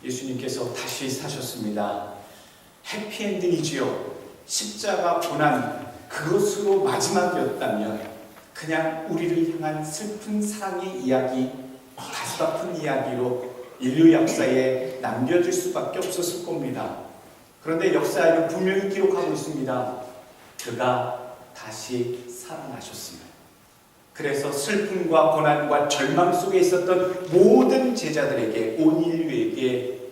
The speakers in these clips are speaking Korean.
예수님께서 다시 사셨습니다. 해피엔딩이지요. 십자가 고난 그것으로 마지막이었다면 그냥 우리를 향한 슬픈 사랑의 이야기, 가슴 아픈 이야기로 인류 역사에 남겨질 수밖에 없었을 겁니다. 그런데 역사에는 분명히 기록하고 있습니다. 그가 다시 살아나셨습니다. 그래서 슬픔과 고난과 절망 속에 있었던 모든 제자들에게, 온 인류에게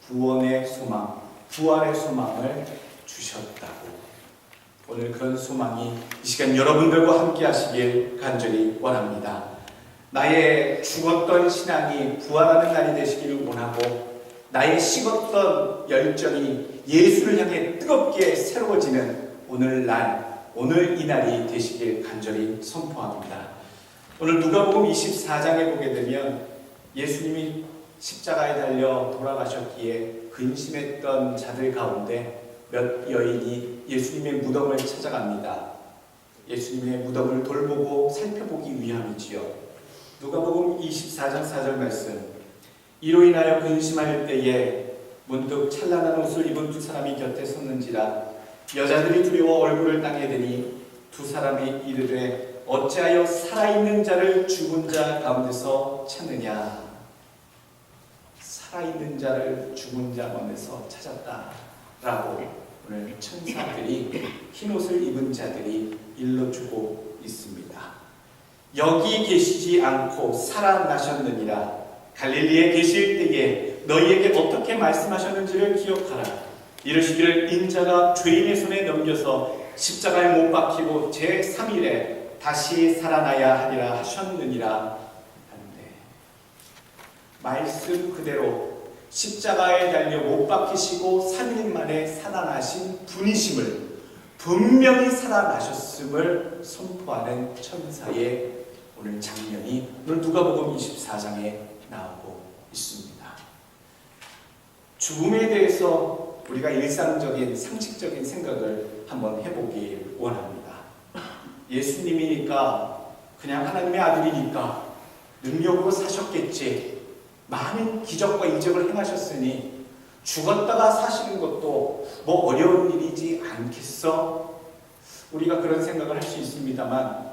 구원의 소망, 부활의 소망을 주셨다고. 오늘 그런 소망이 이 시간 여러분들과 함께 하시길 간절히 원합니다. 나의 죽었던 신앙이 부활하는 날이 되시기를 원하고, 나의 식었던 열정이 예수를 향해 뜨겁게 새로워지는 오늘 이 날이 되시길 간절히 선포합니다. 오늘 누가복음 24장에 보게 되면 예수님이 십자가에 달려 돌아가셨기에 근심했던 자들 가운데 몇 여인이 예수님의 무덤을 찾아갑니다. 예수님의 무덤을 돌보고 살펴보기 위함이지요. 누가복음 24장 4절 말씀. 이로 인하여 근심할 때에 문득 찬란한 옷을 입은 두 사람이 곁에 섰는지라. 여자들이 두려워 얼굴을 땅에 대니 두 사람이 이르되 어찌하여 살아있는 자를 죽은 자 가운데서 찾느냐. 살아있는 자를 죽은 자 가운데서 찾았다라고 오늘 천사들이, 흰옷을 입은 자들이 일러주고 있습니다. 여기 계시지 않고 살아나셨느니라. 갈릴리에 계실 때에 너희에게 어떻게 말씀하셨는지를 기억하라. 이르시기를 인자가 죄인의 손에 넘겨서 십자가에 못 박히고 제3일에 다시 살아나야 하리라 하셨느니라 하는데, 말씀 그대로 십자가에 달려 못 박히시고 3일 만에 살아나신 분이심을, 분명히 살아나셨음을 선포하는 천사의 오늘 장면이 오늘 누가복음 24장에 나오고 있습니다. 죽음에 대해서 우리가 일상적인 상식적인 생각을 한번 해보기 원합니다. 예수님이니까, 그냥 하나님의 아들이니까 능력으로 사셨겠지, 많은 기적과 이적을 행하셨으니 죽었다가 사시는 것도 뭐 어려운 일이지 않겠어? 우리가 그런 생각을 할 수 있습니다만,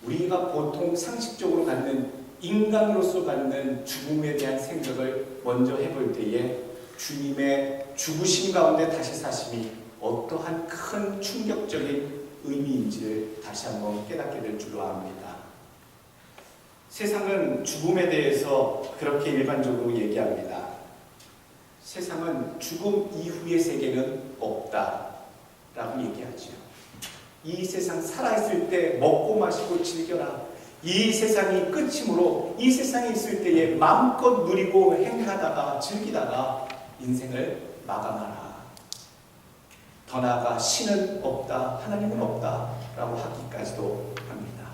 우리가 보통 상식적으로 갖는, 인간으로서 갖는 죽음에 대한 생각을 먼저 해볼 때에 주님의 죽으심 가운데 다시 사심이 어떠한 큰 충격적인 의미인지를 다시 한번 깨닫게 될 줄로 압니다. 세상은 죽음에 대해서 그렇게 일반적으로 얘기합니다. 세상은 죽음 이후의 세계는 없다라고 얘기하죠. 이 세상 살아있을 때 먹고 마시고 즐겨라. 이 세상이 끝이므로 이 세상에 있을 때에 마음껏 누리고 행하다가 즐기다가 인생을 마감하라. 더 나아가 신은 없다, 하나님은 없다라고 하기까지도 합니다.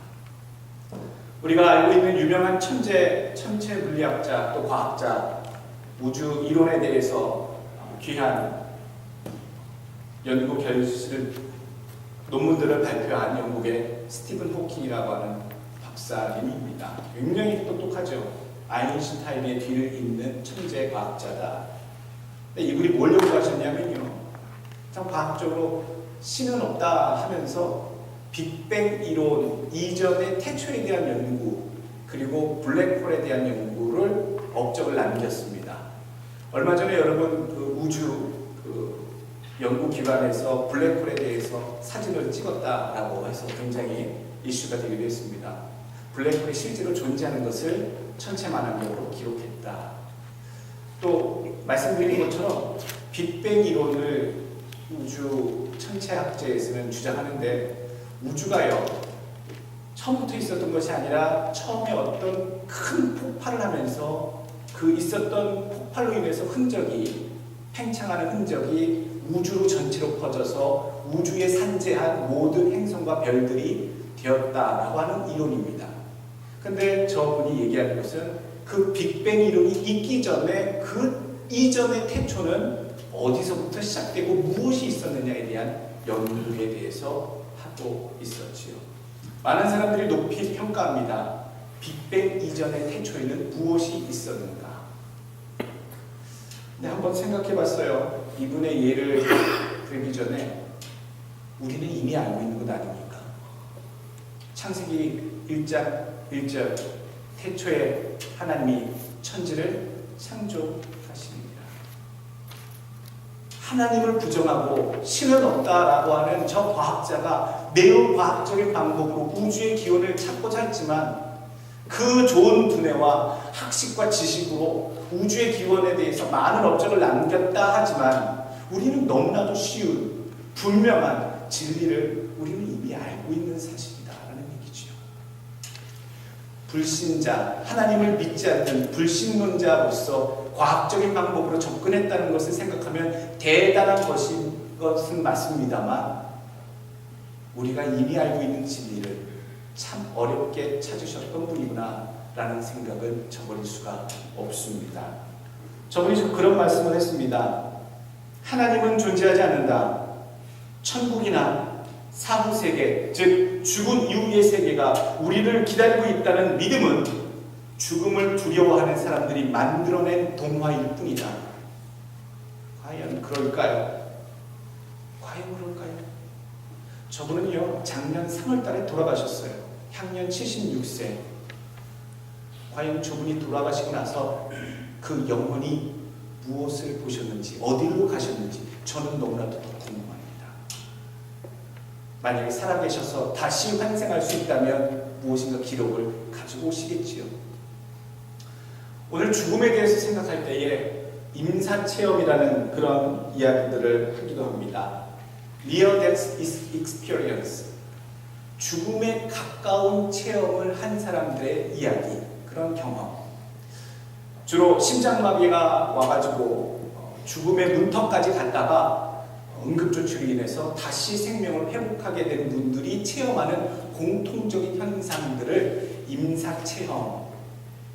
우리가 알고 있는 유명한 천체 물리학자 또 과학자, 우주 이론에 대해서 귀한 연구 결실을, 논문들을 발표한 영국의 스티븐 호킹이라고 하는 박사님입니다. 굉장히 똑똑하죠. 아인슈타인의 뒤를 잇는 천재 과학자다. 근데 이분이 뭘 연구하셨냐면요, 참 과학적으로 신은 없다 하면서 빅뱅 이론 이전의 태초에 대한 연구, 그리고 블랙홀에 대한 연구를 업적을 남겼습니다. 얼마 전에 여러분 그 우주 연구기관에서 블랙홀에 대해서 사진을 찍었다라고 해서 굉장히 이슈가 되기도 했습니다. 블랙홀이 실제로 존재하는 것을 천체 만학력으로 기록했다. 또 말씀드린 것처럼 빅뱅 이론을 우주 천체학자에서는 주장하는데, 우주가요 처음부터 있었던 것이 아니라 처음에 어떤 큰 폭발을 하면서 그 있었던 폭발로 인해서 흔적이, 팽창하는 흔적이 우주로 전체로 퍼져서 우주에 산재한 모든 행성과 별들이 되었다라고 하는 이론입니다. 근데 저분이 얘기하는 것은 그 빅뱅 이론이 있기 전에 그 이전의 태초는 어디서부터 시작되고 무엇이 있었느냐에 대한 연구에 대해서 하고 있었지요. 많은 사람들이 높이 평가합니다. 빅뱅 이전의 태초에는 무엇이 있었는가? 근데 한번 생각해 봤어요. 이분의 예를 들기 전에 우리는 이미 알고 있는 것 아닙니까? 창세기 1장 1절 태초에 하나님이 천지를 창조하십니다. 하나님을 부정하고 신은 없다라고 하는 저 과학자가 매우 과학적인 방법으로 우주의 기원을 찾고자 했지만 그 좋은 두뇌와 학식과 지식으로 우주의 기원에 대해서 많은 업적을 남겼다 하지만 우리는 너무나도 쉬운 분명한 진리를 우리는 이미 알고 있는 사실이다라는 얘기죠. 불신자, 하나님을 믿지 않는 불신론자로서 과학적인 방법으로 접근했다는 것을 생각하면 대단한 것은 맞습니다만 우리가 이미 알고 있는 진리를 참 어렵게 찾으셨던 분이구나 라는 생각을 저버릴 수가 없습니다. 저분이 그런 말씀을 했습니다. 하나님은 존재하지 않는다. 천국이나 사후세계, 즉 죽은 이후의 세계가 우리를 기다리고 있다는 믿음은 죽음을 두려워하는 사람들이 만들어낸 동화일 뿐이다. 과연 그럴까요? 과연 그럴까요? 저분은요, 작년 3월달에 돌아가셨어요. 향년 76세. 과연 저분이 돌아가시고 나서 그 영혼이 무엇을 보셨는지, 어디로 가셨는지 저는 너무나도 궁금합니다. 만약에 살아계셔서 다시 환생할 수 있다면 무엇인가 기록을 가지고 오시겠지요. 오늘 죽음에 대해서 생각할 때에 임사체험이라는 그런 이야기들을 하기도 합니다. Near Death Experience, 죽음에 가까운 체험을 한 사람들의 이야기, 그런 경험. 주로 심장마비가 와가지고 죽음의 문턱까지 갔다가 응급조치로 인해서 다시 생명을 회복하게 된 분들이 체험하는 공통적인 현상들을 임사체험,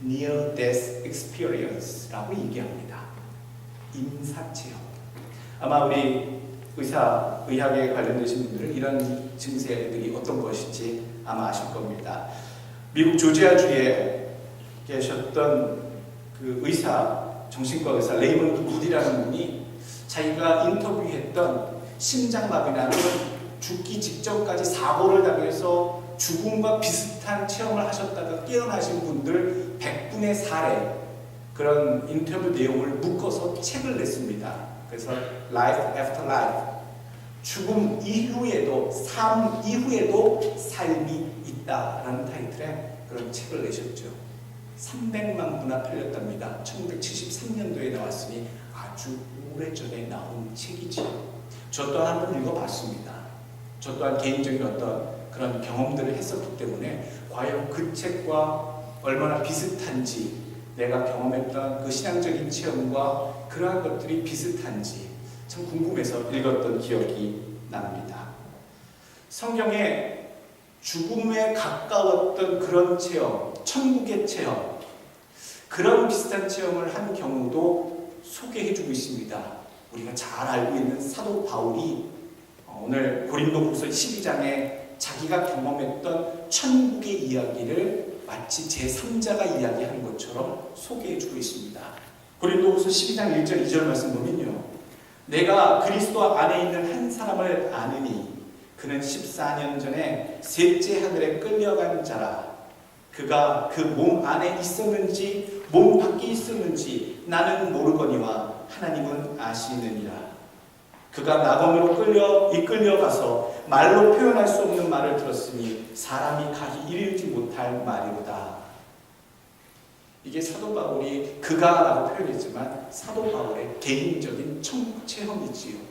Near Death Experience라고 얘기합니다. 임사체험. 아마 우리 의학에 관련되신 분들은 이런 증세들이 어떤 것인지 아마 아실 겁니다. 미국 조지아주에 계셨던 그 의사, 정신과 의사 레이먼드 우디라는 분이 자기가 인터뷰했던 심장마비라는 죽기 직전까지 사고를 당해서 죽음과 비슷한 체험을 하셨다가 깨어나신 분들 100분의 사례, 그런 인터뷰 내용을 묶어서 책을 냈습니다. 그래서 Life After Life, 죽음 이후에도, 삶 이후에도 삶이 있다라는 타이틀의 그런 책을 내셨죠. 300만 부나 팔렸답니다. 1973년도에 나왔으니 아주 오래전에 나온 책이지요. 저 또한 한번 읽어봤습니다. 저 또한 개인적인 어떤 그런 경험들을 했었기 때문에 과연 그 책과 얼마나 비슷한지, 내가 경험했던 그 신앙적인 체험과 그러한 것들이 비슷한지 참 궁금해서 읽었던 기억이 납니다. 성경에 죽음에 가까웠던 그런 체험, 천국의 체험, 그런 비슷한 체험을 한 경우도 소개해주고 있습니다. 우리가 잘 알고 있는 사도 바울이 오늘 고린도후서 12장에 자기가 경험했던 천국의 이야기를 마치 제3자가 이야기하는 것처럼 소개해주고 있습니다. 고린도후서 12장 1절 2절 말씀 보면요, 내가 그리스도 안에 있는 한 사람을 아느니 그는 14년 전에 셋째 하늘에 끌려간 자라. 그가 그 몸 안에 있었는지 몸 밖에 있었는지 나는 모르거니와 하나님은 아시느니라. 그가 낙원으로 이끌려가서 말로 표현할 수 없는 말을 들었으니 사람이 가히 이르지 못할 말이로다. 이게 사도 바울이 그가라고 표현했지만 사도 바울의 개인적인 천국 체험이지요.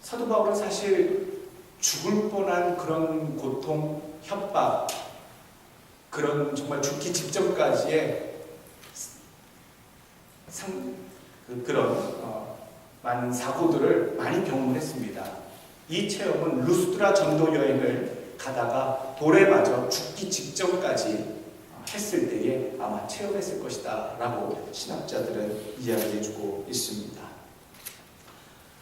사도 바울은 사실 죽을 뻔한 그런 고통, 협박, 그런 정말 죽기 직전까지의 많은 사고들을 많이 경험을 했습니다. 이 체험은 루스드라 전도 여행을 가다가 돌에 맞아 죽기 직전까지 했을 때에 아마 체험했을 것이다 라고 신학자들은 이야기해주고 있습니다.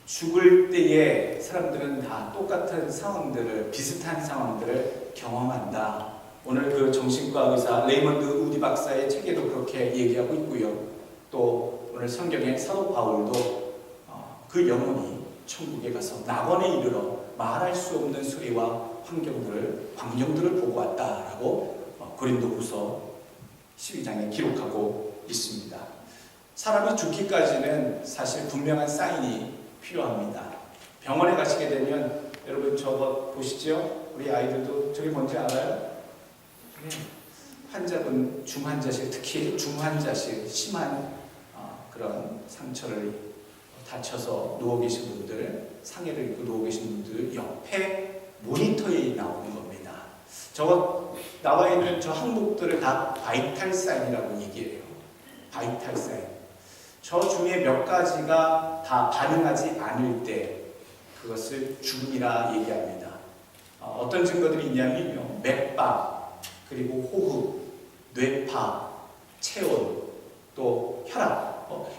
죽을 때에 사람들은 다 똑같은 상황들을, 비슷한 상황들을 경험한다. 오늘 그 정신과 의사 레이먼드 우디 박사의 책에도 그렇게 얘기하고 있고요. 또 오늘 성경의 사도 바울도 그 영혼이 천국에 가서 낙원에 이르러 말할 수 없는 소리와 광경들을 보고 왔다라고 고린도후서 12장에 기록하고 있습니다. 사람이 죽기까지는 사실 분명한 사인이 필요합니다. 병원에 가시게 되면 여러분 저거 보시죠? 우리 아이들도 저게 뭔지 알아요? 환자분, 중환자실, 특히 중환자실 심한 그런 상처를 다쳐서 누워 계신 분들, 상해를 입고 누워 계신 분들 옆에 모니터에 나오는 겁니다. 저거 나와 있는 저 항목들을 다 바이탈 사인이라고 얘기해요. 바이탈 사인. 저 중에 몇 가지가 다 반응하지 않을 때 그것을 죽음이라 얘기합니다. 어떤 증거들이 있냐면요, 맥박, 그리고 호흡, 뇌파, 체온, 또 혈압,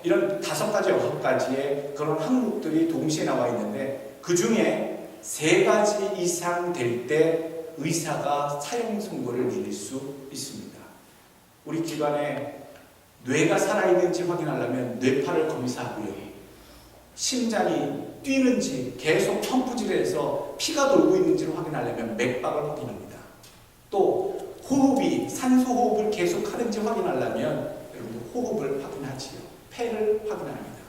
이런 5가지, 6가지의 그런 항목들이 동시에 나와 있는데 그 중에 3가지 이상 될 때 의사가 사형 선고를 내릴 수 있습니다. 우리 기관에 뇌가 살아있는지 확인하려면 뇌파를 검사하고요, 심장이 뛰는지 계속 펌프질을 해서 피가 돌고 있는지를 확인하려면 맥박을 확인합니다. 또 호흡이 산소 호흡을 계속 하는지 확인하려면 여러분들 호흡을 확인하지요. 폐를 확인합니다.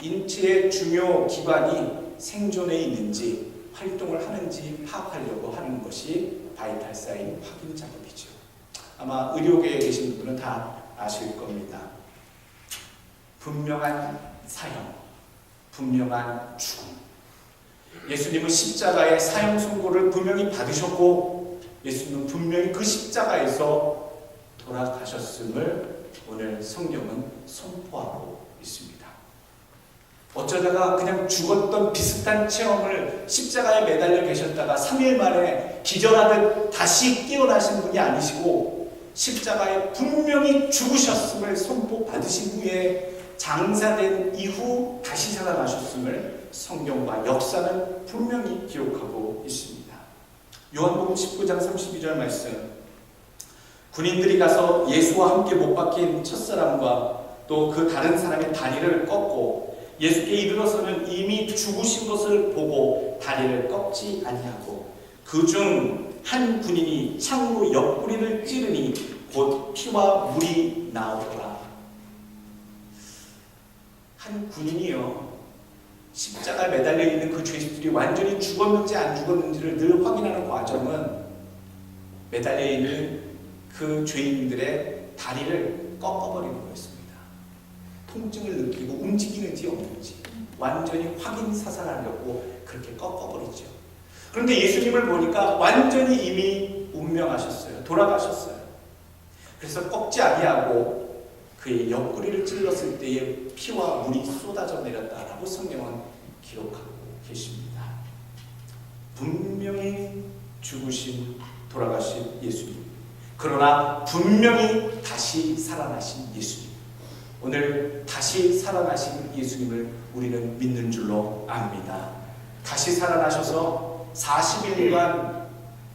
인체의 중요 기관이 생존해 있는지 활동을 하는지 파악하려고 하는 것이 바이탈 사인 확인 작업이죠. 아마 의료계에 계신 분들은 다 아실 겁니다. 분명한 사형, 분명한 죽음. 예수님은 십자가의 사형 선고를 분명히 받으셨고 예수님은 분명히 그 십자가에서 돌아가셨음을 오늘 성경은 선포하고 있습니다. 어쩌다가 그냥 죽었던 비슷한 체험을 십자가에 매달려 계셨다가 3일 만에 기절하듯 다시 깨어나신 분이 아니시고 십자가에 분명히 죽으셨음을 선포받으신 후에 장사된 이후 다시 살아나셨음을 성경과 역사는 분명히 기록하고 있습니다. 요한복음 19장 32절 말씀, 군인들이 가서 예수와 함께 못 박힌 첫사람과 또 그 다른 사람의 다리를 꺾고 예수께 이르러서는 이미 죽으신 것을 보고 다리를 꺾지 아니하고 그중 한 군인이 창으로 옆구리를 찌르니 곧 피와 물이 나오더라. 한 군인이요, 십자가에 매달려 있는 그 죄수들이 완전히 죽었는지 안 죽었는지를 늘 확인하는 과정은 매달려 있는 그 죄인들의 다리를 꺾어버리는 거였습니다. 통증을 느끼고 움직이는지 없는지 완전히 확인 사살하려고 그렇게 꺾어버리죠. 그런데 예수님을 보니까 완전히 이미 운명하셨어요. 돌아가셨어요. 그래서 꺾지 아니하고 그의 옆구리를 찔렀을 때에 피와 물이 쏟아져 내렸다라고 성경은 기록하고 계십니다. 분명히 죽으신, 돌아가신 예수님, 그러나 분명히 다시 살아나신 예수님, 오늘 다시 살아나신 예수님을 우리는 믿는 줄로 압니다. 다시 살아나셔서 40일간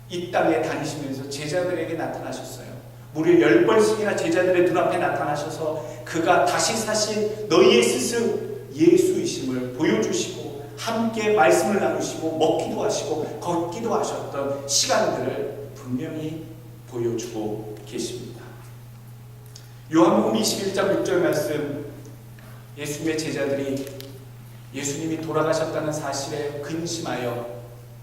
이 땅에 다니시면서 제자들에게 나타나셨어요. 무려 10번씩이나 제자들의 눈앞에 나타나셔서 그가 다시 사신 너희의 스승 예수이심을 보여주시고 함께 말씀을 나누시고 먹기도 하시고 걷기도 하셨던 시간들을 분명히 보여주고 계십니다. 요한복음 21장 6절 말씀, 예수님의 제자들이 예수님이 돌아가셨다는 사실에 근심하여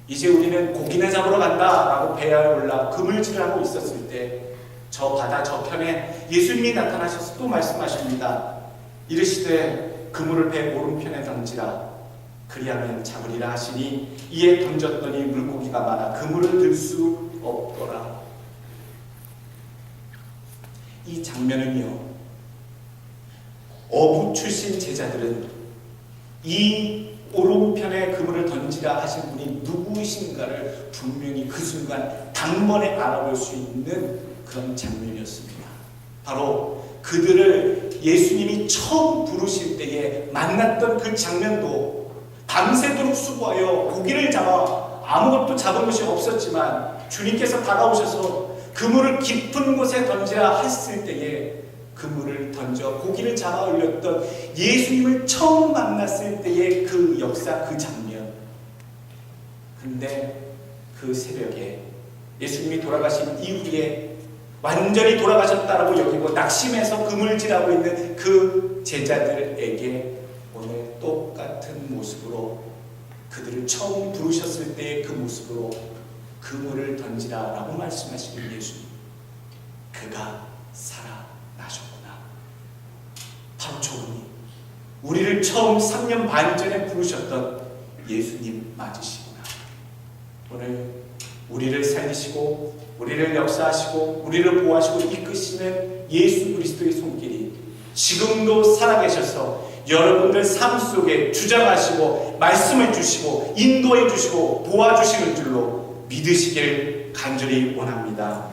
이제 우리는 고기나 잡으러 간다라고 배에 올라 그물질을 하고 있었을 때 저 바다 저편에 예수님이 나타나셔서 또 말씀하십니다. 이르시되 그물을 배 오른편에 던지라 그리하면 잡으리라 하시니 이에 던졌더니 물고기가 많아 그물을 들 수 없더라. 이 장면은요, 어부 출신 제자들은 이 오른편에 그물을 던지라 하신 분이 누구이신가를 분명히 그 순간 단번에 알아볼 수 있는 그런 장면이었습니다. 바로 그들을 예수님이 처음 부르실 때에 만났던 그 장면도 밤새도록 수고하여 고기를 잡아 아무것도 잡은 것이 없었지만 주님께서 다가오셔서 그물을 깊은 곳에 던지라 했을 때에 그물을 던져 고기를 잡아 올렸던 예수님을 처음 만났을 때의 그 역사, 그 장면. 근데 그 새벽에 예수님이 돌아가신 이후에 완전히 돌아가셨다라고 여기고 낙심해서 그물질하고 있는 그 제자들에게 오늘 똑같은 모습으로, 그들을 처음 부르셨을 때의 그 모습으로 그물을 던지라라고 말씀하시는 예수님. 그가 살아나셨구나. 바로 저분이 우리를 처음 3년 반 전에 부르셨던 예수님 맞으시구나. 오늘 우리를 살리시고 우리를 역사하시고 우리를 보호하시고 이끄시는 예수 그리스도의 손길이 지금도 살아계셔서 여러분들 삶 속에 주장하시고 말씀을 주시고 인도해 주시고 도와주시는 줄로 믿으시길 간절히 원합니다.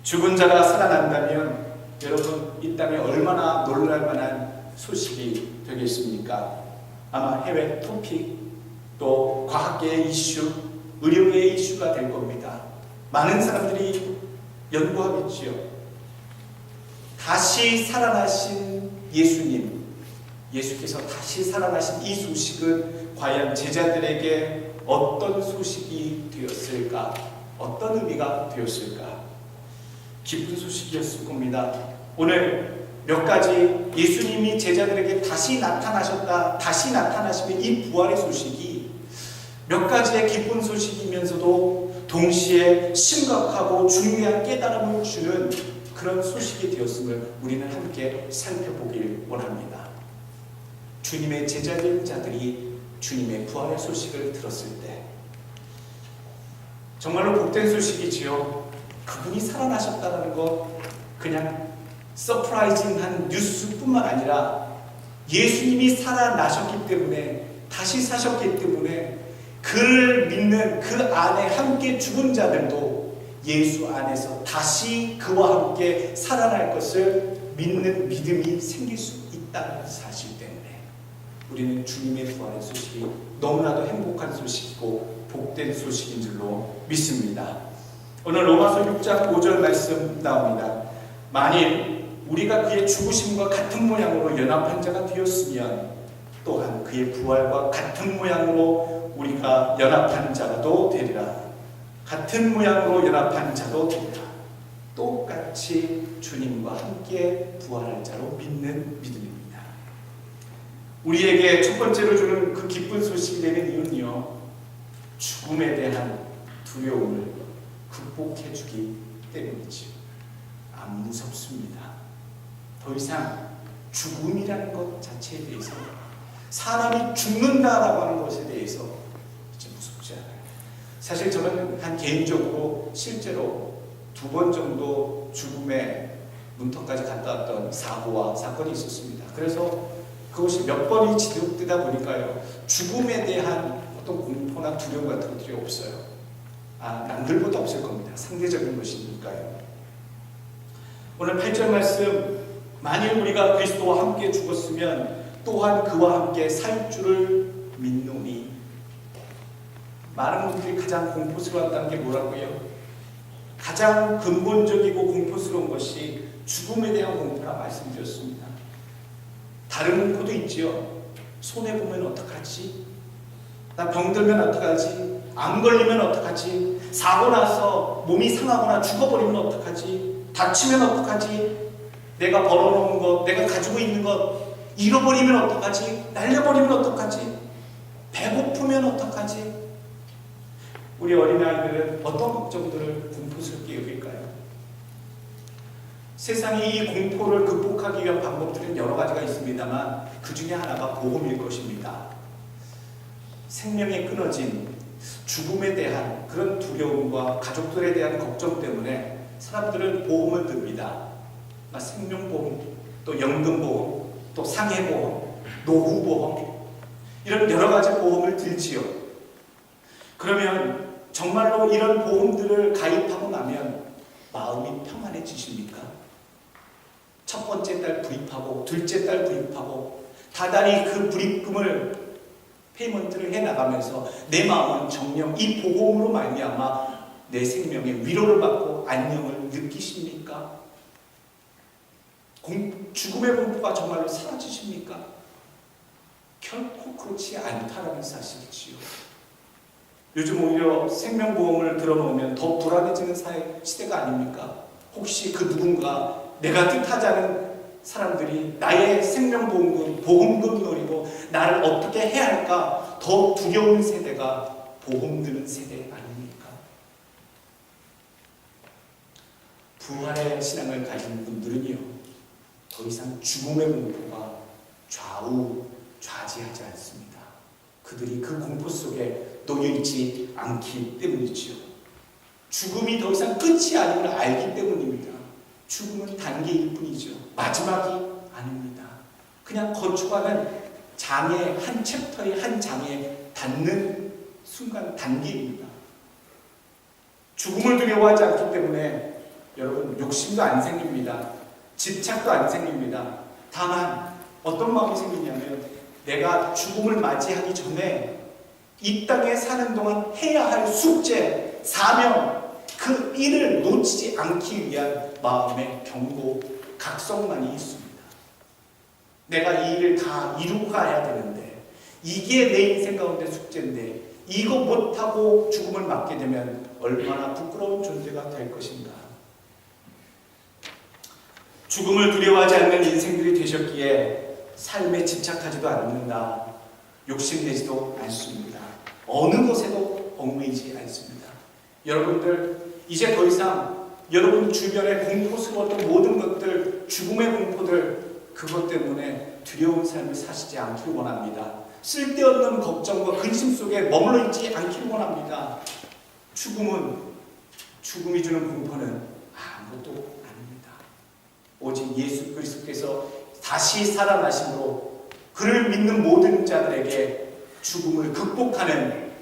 죽은 자가 살아난다면 여러분 이 땅에 얼마나 놀랄 만한 소식이 되겠습니까? 아마 해외 토픽, 또 과학계의 이슈, 의료계의 이슈가 될 겁니다. 많은 사람들이 연구하겠지요. 다시 살아나신 예수님, 예수께서 다시 살아나신 이 소식은 과연 제자들에게 어떤 소식이 되었을까? 어떤 의미가 되었을까? 기쁜 소식이었을 겁니다. 오늘 몇 가지 예수님이 제자들에게 다시 나타나셨다, 다시 나타나시면 이 부활의 소식이 몇 가지의 기쁜 소식이면서도 동시에 심각하고 중요한 깨달음을 주는 그런 소식이 되었음을 우리는 함께 살펴보길 원합니다. 주님의 제자된 자들이 주님의 부활의 소식을 들었을 때 정말로 복된 소식이지요. 그분이 살아나셨다는 것, 그냥 서프라이징한 뉴스뿐만 아니라 예수님이 살아나셨기 때문에, 다시 사셨기 때문에 그를 믿는 그 안에 함께 죽은 자들도 예수 안에서 다시 그와 함께 살아날 것을 믿는 믿음이 생길 수 있다는 사실 때문에 우리는 주님의 부활의 소식이 너무나도 행복한 소식이고 복된 소식인 줄로 믿습니다. 오늘 로마서 6장 5절 말씀 나옵니다. 만일 우리가 그의 죽으심과 같은 모양으로 연합한 자가 되었으면 또한 그의 부활과 같은 모양으로 우리가 연합한 자도 되리라. 같은 모양으로 연합한 자도 되리라. 똑같이 주님과 함께 부활할 자로 믿는 믿음입니다. 우리에게 첫 번째로 주는 그 기쁜 소식이 되는 이유는요, 죽음에 대한 두려움을 극복해주기 때문이죠. 안 무섭습니다. 더 이상 죽음이라는 것 자체에 대해서, 사람이 죽는다라고 하는 것에 대해서 이제 무섭지 않아요. 사실 저는 한 개인적으로 실제로 2번 정도 죽음의 문턱까지 갔다 왔던 사고와 사건이 있었습니다. 그래서 그것이 몇 번이 지속되다 보니까요, 죽음에 대한 어떤 공포나 두려움 같은 것들이 없어요. 남들보다 없을 겁니다. 상대적인 것이니까요. 오늘 8절 말씀, 만일 우리가 그리스도와 함께 죽었으면 또한 그와 함께 살 줄을 믿노니. 많은 분들이 가장 공포스러웠다는 게 뭐라고요? 가장 근본적이고 공포스러운 것이 죽음에 대한 공포라 말씀드렸습니다. 다른 공포도 있지요. 손해보면 어떡하지? 나 병들면 어떡하지? 암 걸리면 어떡하지? 사고 나서 몸이 상하거나 죽어버리면 어떡하지? 다치면 어떡하지? 내가 벌어놓은 것, 내가 가지고 있는 것 잃어버리면 어떡하지? 날려버리면 어떡하지? 배고프면 어떡하지? 우리 어린아이들은 어떤 걱정들을 공포스럽게 여길까요? 세상이 이 공포를 극복하기 위한 방법들은 여러 가지가 있습니다만 그 중에 하나가 보험일 것입니다. 생명이 끊어진 죽음에 대한 그런 두려움과 가족들에 대한 걱정 때문에 사람들은 보험을 듭니다. 생명보험, 또 연금보험, 또 상해보험, 노후보험, 이런 여러 가지 보험을 들지요. 그러면 정말로 이런 보험들을 가입하고 나면 마음이 평안해지십니까? 첫 번째 달 불입하고 둘째 달 불입하고 다달이 그 불입금을 페이먼트를 해나가면서 내 마음은 정녕 이 보험으로 말미암아 내 생명에 위로를 받고 안녕을 느끼십니까? 죽음의 공포가 정말로 사라지십니까? 결코 그렇지 않다라는 사실이지요. 요즘 오히려 생명보험을 들어놓으면 더 불안해지는 시대가 아닙니까? 혹시 그 누군가 내가 뜻하지 않은 사람들이 나의 생명보험금, 보험금 노리고 나를 어떻게 해야 할까 더 두려운 세대가 보험 드는 세대 아닙니까? 부활의 신앙을 가진 분들은요, 더 이상 죽음의 공포가 좌지하지 않습니다. 그들이 그 공포 속에 놓여있지 않기 때문이지요. 죽음이 더 이상 끝이 아님을 알기 때문입니다. 죽음은 단계일 뿐이죠. 마지막이 아닙니다. 그냥 거쳐가는 장의 한 챕터의 한 장에 닿는 순간 단계입니다. 죽음을 두려워하지 않기 때문에 여러분 욕심도 안 생깁니다. 집착도 안 생깁니다. 다만 어떤 마음이 생기냐면 내가 죽음을 맞이하기 전에 이 땅에 사는 동안 해야 할 숙제, 사명, 그 일을 놓치지 않기 위한 마음의 경고, 각성만이 있습니다. 내가 이 일을 다 이루고 가야 되는데 이게 내 인생 가운데 숙제인데 이거 못하고 죽음을 맞게 되면 얼마나 부끄러운 존재가 될 것인가. 죽음을 두려워하지 않는 인생들이 되셨기에 삶에 집착하지도 않는다. 욕심내지도 않습니다. 어느 것에도 얽매이지 않습니다. 여러분들 이제 더 이상 여러분 주변에 공포스러웠던 모든 것들, 죽음의 공포들, 그것 때문에 두려운 삶을 사시지 않기를 원합니다. 쓸데없는 걱정과 근심 속에 머물러 있지 않기를 원합니다. 죽음이 주는 공포는 아무것도 아닙니다. 오직 예수 그리스도께서 다시 살아나심으로 그를 믿는 모든 자들에게 죽음을 극복하는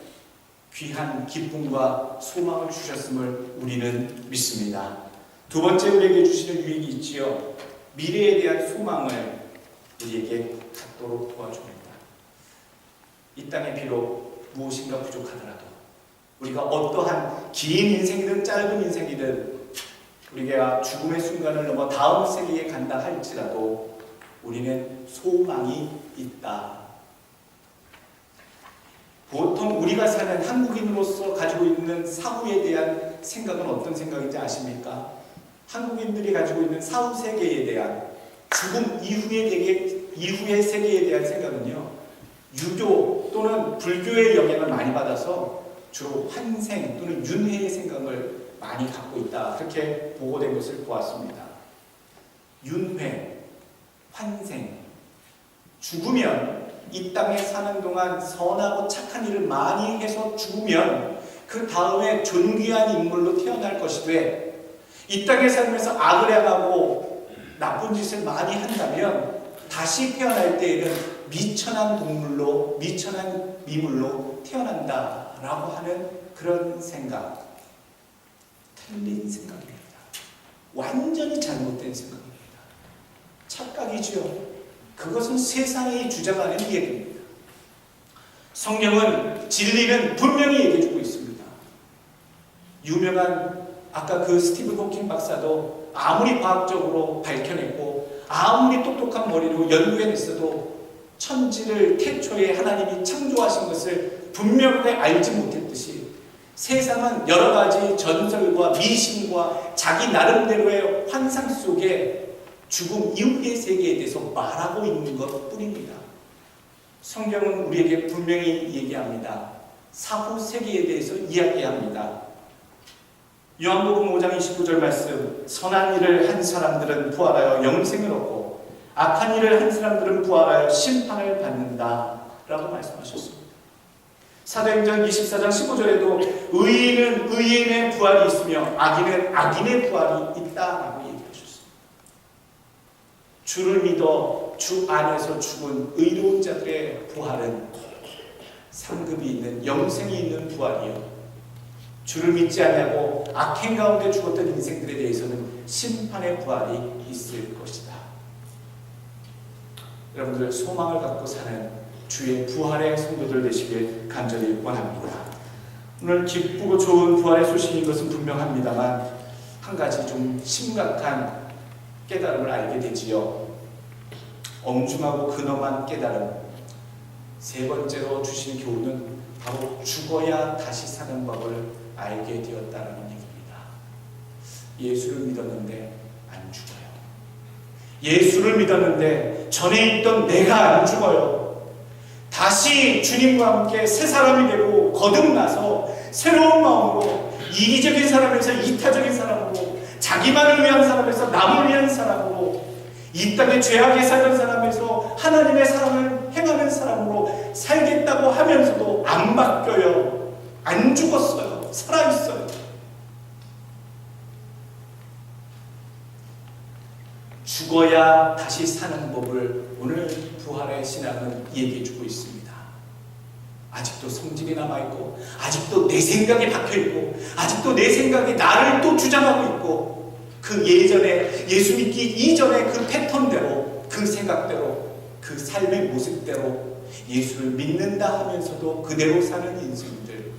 귀한 기쁨과 소망을 주셨음을 우리는 믿습니다. 두 번째 우리에게 주시는 유익이 있지요. 미래에 대한 소망을 우리에게 갖도록 도와줍니다. 이 땅에 비록 무엇인가 부족하더라도 우리가 어떠한 긴 인생이든 짧은 인생이든 우리가 죽음의 순간을 넘어 다음 세계에 간다 할지라도 우리는 소망이 있다. 보통 우리가 사는 한국인으로서 가지고 있는 사후에 대한 생각은 어떤 생각인지 아십니까? 한국인들이 가지고 있는 사후 세계에 대한 죽음 이후의 세계에 대한 생각은요, 유교 또는 불교의 영향을 많이 받아서 주로 환생 또는 윤회의 생각을 많이 갖고 있다. 그렇게 보고된 것을 보았습니다. 윤회, 환생, 죽으면 이 땅에 사는 동안 선하고 착한 일을 많이 해서 죽으면 그 다음에 존귀한 인물로 태어날 것이되 이 땅에 살면서 악을 행하고 나쁜 짓을 많이 한다면 다시 태어날 때에는 미천한 동물로, 미천한 미물로 태어난다라고 하는 그런 생각. 틀린 생각입니다. 완전히 잘못된 생각입니다. 착각이지요. 그것은 세상이 주장하는 얘기입니다. 성경은 진리는 분명히 얘기해주고 있습니다. 유명한 아까 그 스티븐 호킹 박사도 아무리 과학적으로 밝혀냈고 아무리 똑똑한 머리로 연구해냈어도 천지를 태초에 하나님이 창조하신 것을 분명하게 알지 못했듯이 세상은 여러 가지 전설과 미신과 자기 나름대로의 환상 속에 죽음 이후의 세계에 대해서 말하고 있는 것 뿐입니다. 성경은 우리에게 분명히 얘기합니다. 사후 세계에 대해서 이야기합니다. 요한복음 5장 29절 말씀, 선한 일을 한 사람들은 부활하여 영생을 얻고 악한 일을 한 사람들은 부활하여 심판을 받는다 라고 말씀하셨습니다. 사도행전 24장 15절에도 의인은 의인의 부활이 있으며 악인은 악인의 부활이 있다라고 얘기하셨습니다. 주를 믿어 주 안에서 죽은 의로운 자들의 부활은 상급이 있는 영생이 있는 부활이요, 주를 믿지 아니하고 악행 가운데 죽었던 인생들에 대해서는 심판의 부활이 있을 것이다. 여러분들 소망을 갖고 사는 주의 부활의 성도들 되시길 간절히 원합니다. 오늘 기쁘고 좋은 부활의 소식인 것은 분명합니다만 한 가지 좀 심각한 깨달음을 알게 되지요. 엄중하고 근엄한 깨달음. 세 번째로 주신 교훈은 바로 죽어야 다시 사는 법을 알게 되었다는 얘기입니다. 예수를 믿었는데 안 죽어요. 예수를 믿었는데 전에 있던 내가 안 죽어요. 다시 주님과 함께 새 사람이 되고 거듭나서 새로운 마음으로 이기적인 사람에서 이타적인 사람으로 자기만을 위한 사람에서 남을 위한 사람으로 이 땅에 죄악에 살던 사람에서 하나님의 사랑을 행하는 사람으로 살겠다고 하면서도 안 바뀌어요. 안 죽었어요. 살아있어요. 죽어야 다시 사는 법을 오늘 부활의 신앙은 얘기해주고 있습니다. 아직도 성질이 남아있고, 아직도 내 생각에 박혀있고, 아직도 내 생각이 나를 또 주장하고 있고, 그 예전에 예수 믿기 이전의 그 패턴대로, 그 생각대로, 그 삶의 모습대로 예수를 믿는다 하면서도 그대로 사는 인생들,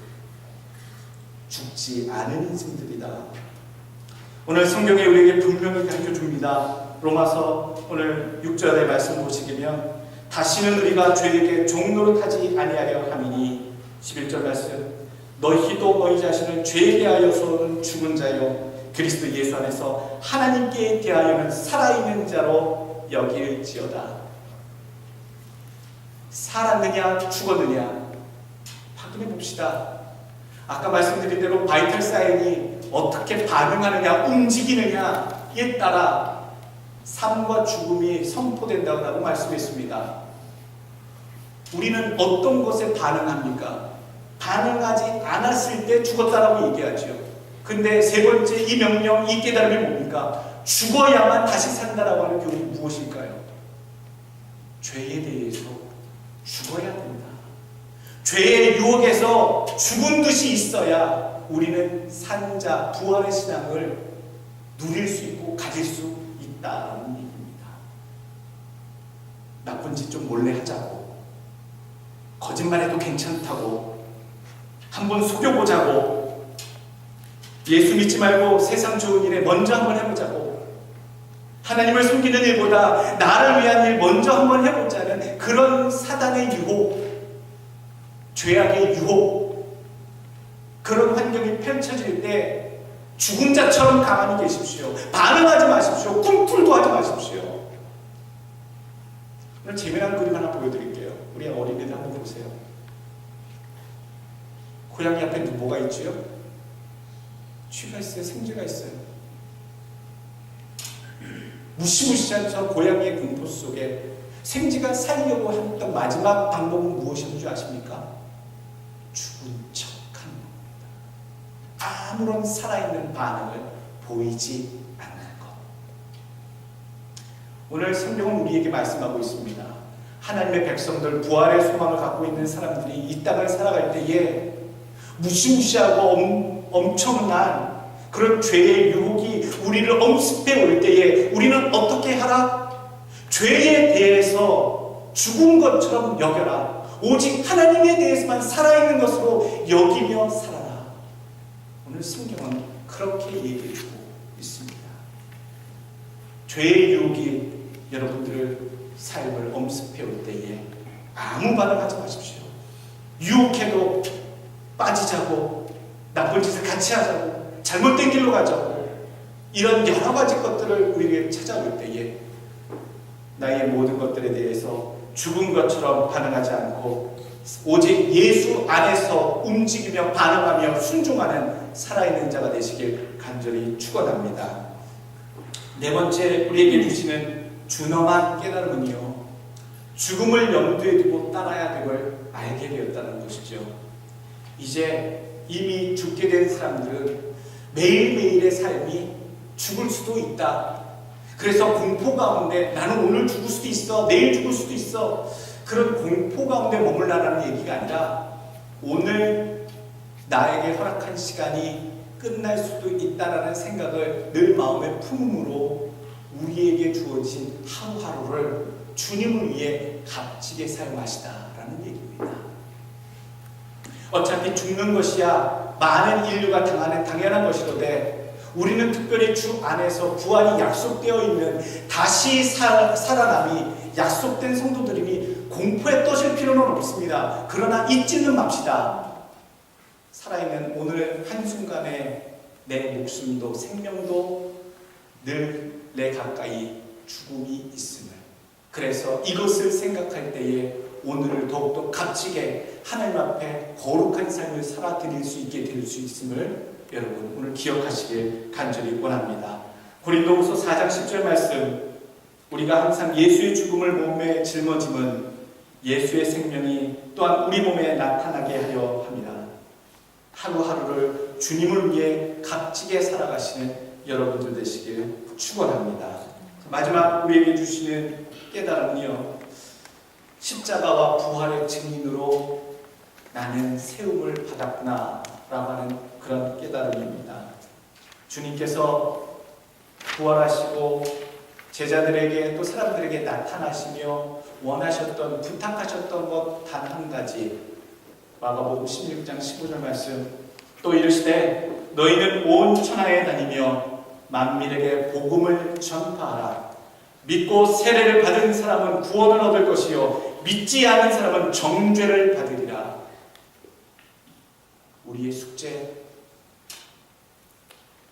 죽지 않은 인생들이다. 오늘 성경에 우리에게 분명히 가르쳐줍니다. 로마서 오늘 6절의 말씀 보시면 다시는 우리가 죄에게 종노릇하지 아니하려 함이니 11절 말씀 너희도 너희 자신을 죄에 대하여서는 죽은 자요 그리스도 예수 안에서 하나님께 대하여는 살아있는 자로 여길지어다. 살았느냐 죽었느냐 확인해 봅시다. 아까 말씀드린 대로 바이탈 사인이 어떻게 반응하느냐 움직이느냐에 따라 삶과 죽음이 선포된다고 말씀했습니다. 우리는 어떤 것에 반응합니까? 반응하지 않았을 때 죽었다라고 얘기하죠. 근데 세 번째 이 명령, 이 깨달음이 뭡니까? 죽어야만 다시 산다라고 하는 교훈이 무엇일까요? 죄에 대해서 죽어야 된다. 죄의 유혹에서 죽은 듯이 있어야 우리는 산자, 부활의 신앙을 누릴 수 있고 가질 수 있다는 얘기입니다. 나쁜 짓 좀 몰래 하자고, 거짓말해도 괜찮다고, 한번 속여보자고, 예수 믿지 말고 세상 좋은 일에 먼저 한번 해보자고, 하나님을 섬기는 일보다 나를 위한 일 먼저 한번 해보자는 그런 사단의 유혹, 죄악의 유혹, 그런 환경이 펼쳐질 때 죽은 자처럼 가만히 계십시오. 반응하지 마십시오. 꿈틀도 하지 마십시오. 오늘 재미난 그림 하나 보여드릴게요. 우리 어린이들 한번 보세요. 고양이 앞에 뭐가 있지요? 쥐가 있어요. 생쥐가 있어요. 무시무시한 저 고양이의 공포 속에 생쥐가 살려고 했던 마지막 방법은 무엇인 줄 아십니까? 죽은 척하는 겁니다. 아무런 살아있는 반응을 보이지 않는 것. 오늘 성경은 우리에게 말씀하고 있습니다. 하나님의 백성들, 부활의 소망을 갖고 있는 사람들이 이 땅을 살아갈 때에 무시무시하고 엄청난 그런 죄의 유혹이 우리를 엄습해 올 때에 우리는 어떻게 하라? 죄에 대해서 죽은 것처럼 여겨라. 오직 하나님에 대해서만 살아있는 것으로 여기며 살아라. 오늘 성경은 그렇게 얘기해주고 있습니다. 죄의 유혹이 여러분들의 삶을 엄습해 올 때에 아무 반응하지 마십시오. 유혹해도 빠지자고, 나쁜 짓을 같이 하자고, 잘못된 길로 가자고, 이런 여러 가지 것들을 우리에게 찾아올 때에 나의 모든 것들에 대해서 죽은 것처럼 반응하지 않고 오직 예수 안에서 움직이며 반응하며 순종하는 살아있는 자가 되시길 간절히 축원합니다. 네 번째 우리에게 주시는 준엄한 깨달음은요, 죽음을 염두에 두고 따라야 됨을 알게 되었다는 것이죠. 이제 이미 죽게 된 사람들은 매일매일의 삶이 죽을 수도 있다. 그래서 공포 가운데 나는 오늘 죽을 수도 있어, 내일 죽을 수도 있어, 그런 공포 가운데 머물라는 얘기가 아니라 오늘 나에게 허락한 시간이 끝날 수도 있다라는 생각을 늘 마음에 품음으로 우리에게 주어진 하루하루를 주님을 위해 값지게 사용하시다라는 얘기입니다. 어차피 죽는 것이야 많은 인류가 당하는 당연한 것이로되 우리는 특별히 주 안에서 부활이 약속되어 있는 다시 살아남이 약속된 성도들이니 공포에 떠실 필요는 없습니다. 그러나 잊지는 맙시다. 살아있는 오늘 한순간에 내 목숨도 생명도 늘 내 가까이 죽음이 있음을, 그래서 이것을 생각할 때에 오늘을 더욱더 값지게 하나님 앞에 거룩한 삶을 살아드릴 수 있게 될 수 있음을 여러분 오늘 기억하시길 간절히 원합니다. 고린도후서 4장 10절 말씀, 우리가 항상 예수의 죽음을 몸에 짊어짐은 예수의 생명이 또한 우리 몸에 나타나게 하려 합니다. 하루하루를 주님을 위해 값지게 살아가시는 여러분들 되시길 축원합니다. 마지막 우리에게 주시는 깨달음은요, 십자가와 부활의 증인으로 나는 세움을 받았구나 라고 하는 그런 깨달음입니다. 주님께서 부활하시고 제자들에게 또 사람들에게 나타나시며 원하셨던, 부탁하셨던 것 단 한 가지, 마가복음 16장 15절 말씀, 또 이르시되 너희는 온 천하에 다니며 만민에게 복음을 전파하라. 믿고 세례를 받은 사람은 구원을 얻을 것이요 믿지 않은 사람은 정죄를 받으리라. 우리의 숙제,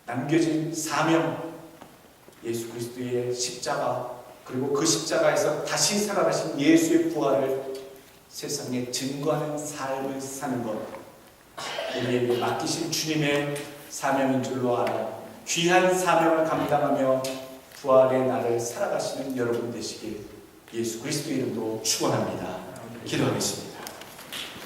남겨진 사명, 예수 그리스도의 십자가, 그리고 그 십자가에서 다시 살아나신 예수의 부활을 세상에 증거하는 삶을 사는 것, 우리에게 맡기신 주님의 사명인 줄로 알아 귀한 사명을 감당하며 부활의 날을 살아가시는 여러분 되시길 예수 그리스도 이름으로 축원합니다. 기도하겠습니다.